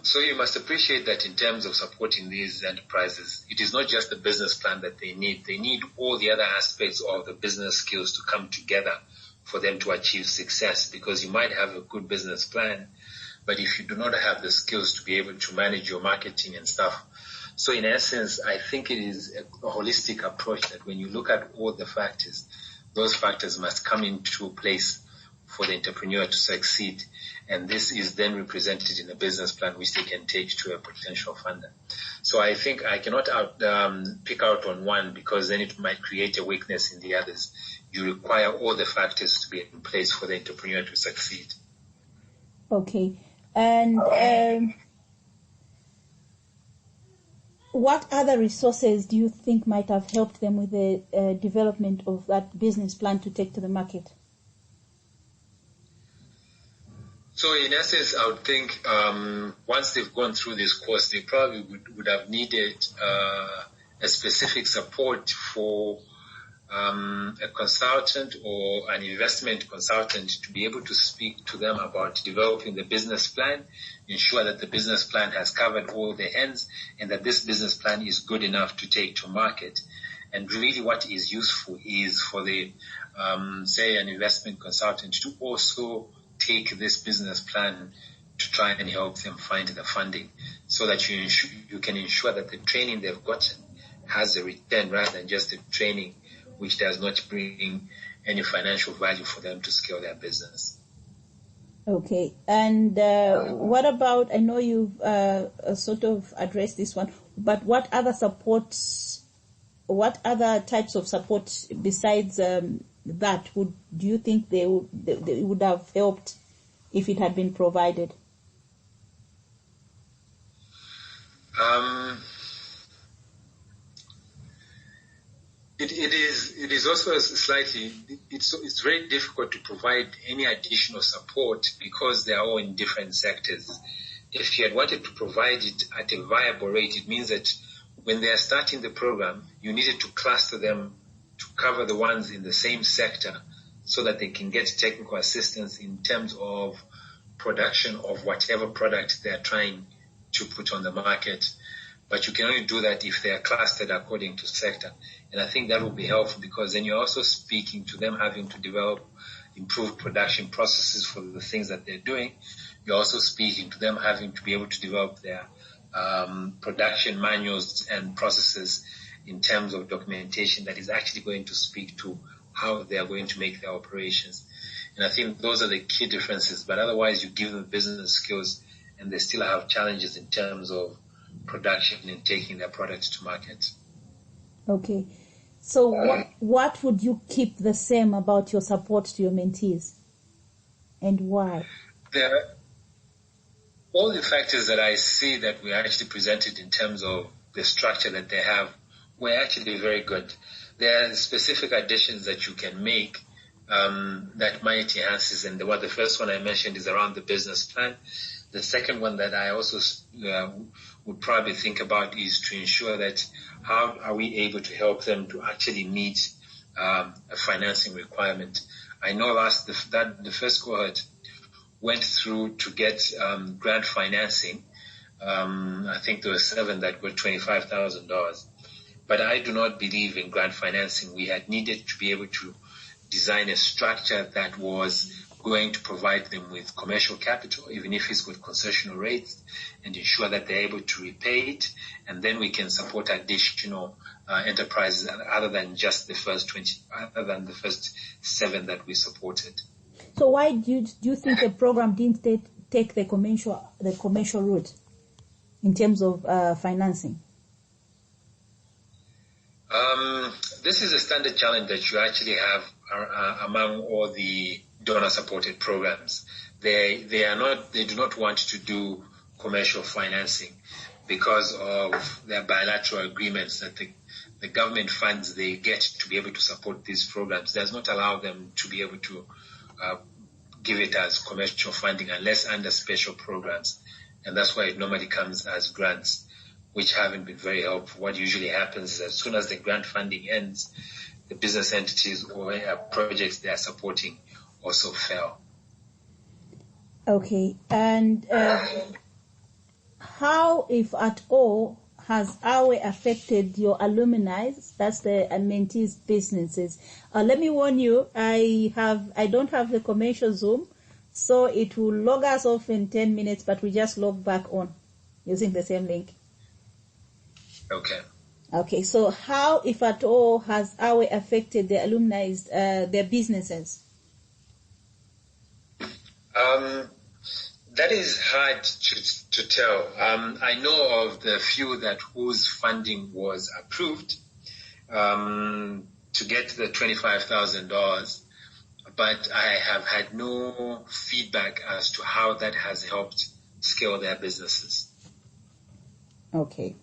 So you must appreciate that in terms of supporting these enterprises, it is not just the business plan that they need. They need all the other aspects of the business skills to come together for them to achieve success, because you might have a good business plan, but if you do not have the skills to be able to manage your marketing and stuff. So in essence, I think it is a holistic approach that when you look at all the factors, those factors must come into place for the entrepreneur to succeed. And this is then represented in a business plan which they can take to a potential funder. So I think I cannot pick out on one, because then it might create a weakness in the others. You require all the factors to be in place for the entrepreneur to succeed. Okay. And what other resources do you think might have helped them with the development of that business plan to take to the market? So in essence, I would think once they've gone through this course, they probably would have needed a specific support for a consultant or an investment consultant to be able to speak to them about developing the business plan, ensure that the business plan has covered all the ends and that this business plan is good enough to take to market. And really what is useful is for the, say, an investment consultant to also take this business plan to try and help them find the funding, so that you can ensure that the training they've gotten has a return rather than just a training which does not bring any financial value for them to scale their business. Okay. And what about, I know you've sort of addressed this one, but what other types of support besides that do you think they would have helped if it had been provided? It is also slightly, it's very difficult to provide any additional support because they are all in different sectors. If you had wanted to provide it at a viable rate, it means that when they are starting the program, you needed to cluster them to cover the ones in the same sector so that they can get technical assistance in terms of production of whatever product they are trying to put on the market. But you can only do that if they are clustered according to sector. And I think that will be helpful, because then you're also speaking to them having to develop improved production processes for the things that they're doing. You're also speaking to them having to be able to develop their production manuals and processes in terms of documentation that is actually going to speak to how they are going to make their operations. And I think those are the key differences. But otherwise, you give them business skills and they still have challenges in terms of production and taking their products to market. Okay. So what would you keep the same about your support to your mentees, and why? All the factors that I see that we actually presented in terms of the structure that they have were actually very good. There are specific additions that you can make that might enhance this. And the first one I mentioned is around the business plan. The second one that I also would probably think about is to ensure that how are we able to help them to actually meet a financing requirement. I know the first cohort went through to get grant financing. I think there were 7 that got $25,000. But I do not believe in grant financing. We had needed to be able to design a structure that was going to provide them with commercial capital, even if it's with concessional rates, and ensure that they're able to repay it. And then we can support additional enterprises other than just the first 7 that we supported. So why do you think the program didn't take the commercial route in terms of financing? This is a standard challenge that you actually have among all the donor-supported programs. They do not want to do commercial financing because of their bilateral agreements that the government funds they get to be able to support these programs does not allow them to be able to give it as commercial funding unless under special programs. And that's why it normally comes as grants, which haven't been very helpful. What usually happens is as soon as the grant funding ends, the business entities or projects they are supporting also fail. Okay. And how, if at all, has AWE affected your alumni? That's the mentees' businesses. Let me warn you, I don't have the commercial Zoom, so it will log us off in 10 minutes, but we just log back on using the same link. Okay. Okay, so how, if at all, has AWE affected the alumni, their businesses? That is hard to tell. I know of the few whose funding was approved to get the $25,000, but I have had no feedback as to how that has helped scale their businesses. Okay.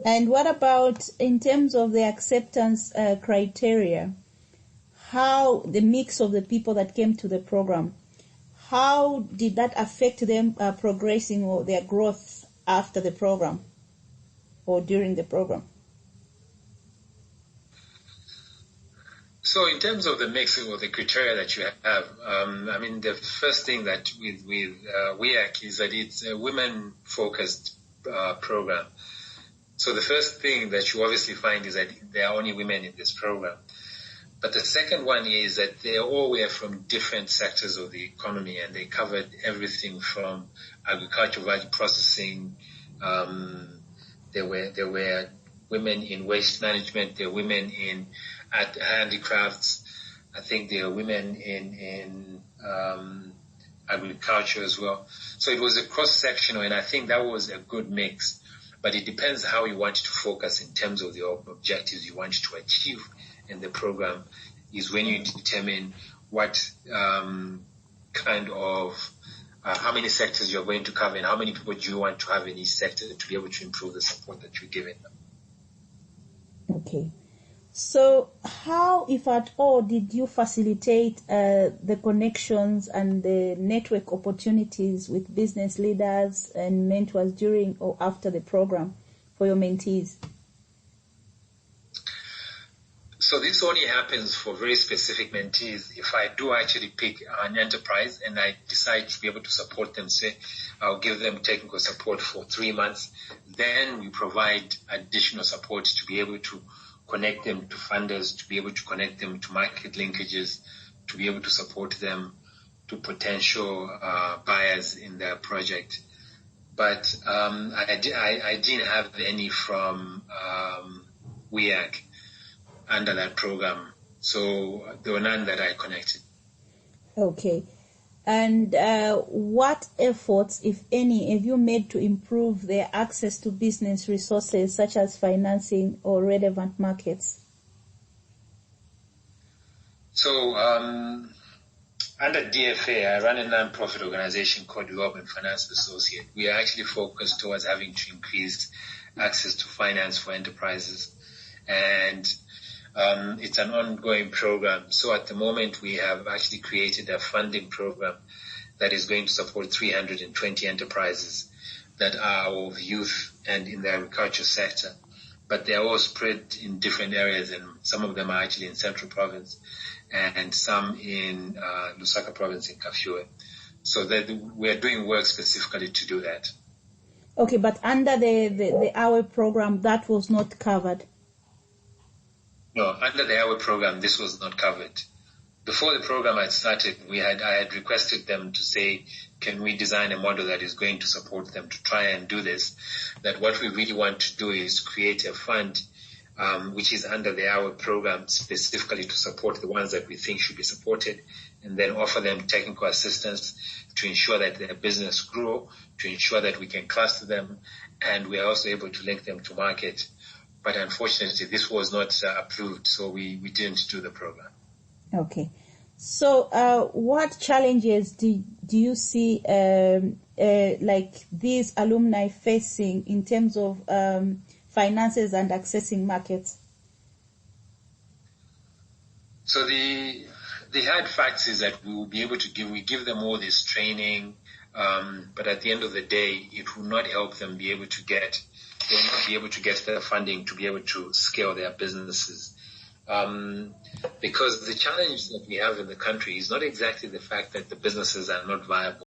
And what about in terms of the acceptance criteria? How the mix of the people that came to the program, how did that affect them progressing or their growth after the program or during the program? So in terms of the mixing or the criteria that you have, the first thing that with WEAC is that it's a women-focused program. So the first thing that you obviously find is that there are only women in this program. But the second one is that they all were from different sectors of the economy, and they covered everything from agricultural value processing. There were women in waste management. There were women in handicrafts. I think there were women in agriculture as well. So it was a cross-sectional, and I think that was a good mix. But it depends how you want to focus in terms of the objectives you want to achieve in the program, is when you determine what kind of how many sectors you're going to cover and how many people do you want to have in each sector to be able to improve the support that you're giving them. Okay. So how, if at all, did you facilitate the connections and the network opportunities with business leaders and mentors during or after the program for your mentees? So this only happens for very specific mentees. If I do actually pick an enterprise and I decide to be able to support them, say I'll give them technical support for 3 months, then we provide additional support to be able to connect them to funders, to be able to connect them to market linkages, to be able to support them to potential buyers in their project. But I didn't have any from WEAC under that program, so there were none that I connected. Okay. And what efforts, if any, have you made to improve their access to business resources such as financing or relevant markets? So under DFA, I run a non-profit organization called Urban Finance Associate. We are actually focused towards having to increase access to finance for enterprises, and it's an ongoing program. So at the moment, we have actually created a funding program that is going to support 320 enterprises that are of youth and in the agriculture sector. But they are all spread in different areas, and some of them are actually in Central Province and some in Lusaka Province in Kafue. So that we are doing work specifically to do that. Okay, but under the AWE program, that was not covered. No, under the AWE program, this was not covered. Before the program had started, I had requested them to say, can we design a model that is going to support them to try and do this? That what we really want to do is create a fund which is under the AWE program specifically to support the ones that we think should be supported, and then offer them technical assistance to ensure that their business grow, to ensure that we can cluster them, and we are also able to link them to market. But unfortunately, this was not approved, so we didn't do the program. Okay. So what challenges do you see like these alumni facing in terms of finances and accessing markets? So the hard facts is that we will be able to give them all this training, but at the end of the day, it will not help them be able to get. They will not be able to get the funding to be able to scale their businesses. Because the challenge that we have in the country is not exactly the fact that the businesses are not viable.